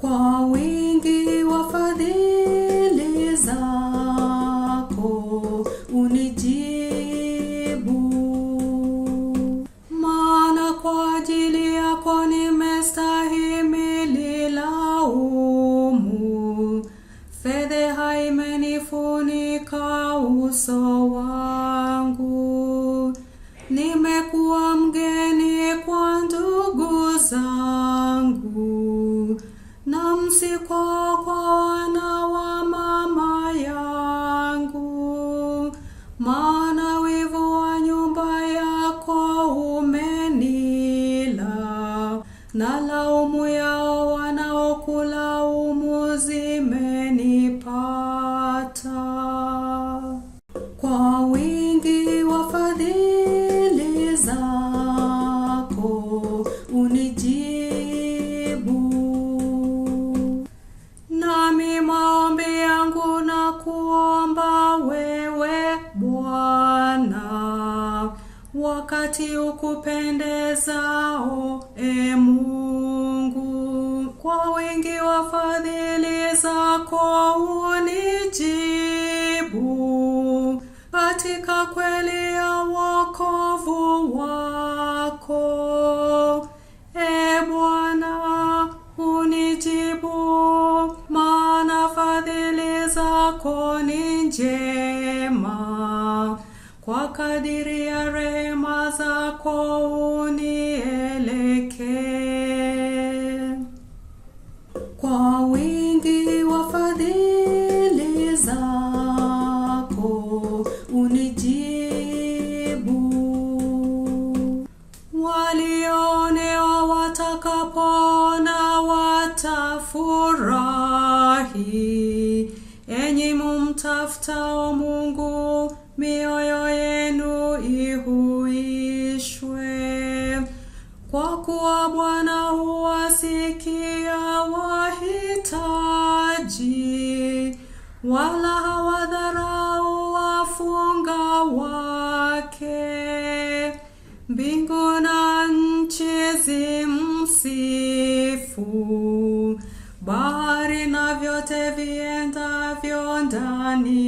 Kwa wingi wa fadhili zako unijibu, maana kwa ajili yako nimestahimili laumu. Fedheha imenifunika uso wangu, nimekuwa mgeni kwa ndugu zangu, na msiko kwa wana wa mama yangu. Maana wivu wa nyumba yako umenila, na laumu yao wanaokulaumu zimenipata. Kwa wingi wa fadhili zako unijibu, nami maombi yangu na kuomba wewe Bwana, wakati ukupendezao, e Mungu. Kwa wingi wa fadhili zako unijibu, katika kweli ya wokovu wako, e Bwana unijibu, maana fadhili zako ni njema. Kwa kadiri ya rehema zako unielekee. Kwa wingi wa fadhili zako unijibu, walioonewa watakapoona watafurahi. Enyi mumtafutao Mungu, mioyo yenu ihuishwe, kwa kuwa Bwana huwasikia wahitaji, wala hawadharau wafunga wake. Mbingu na nchi zimsifu, bahari na vyote viendavyo ndani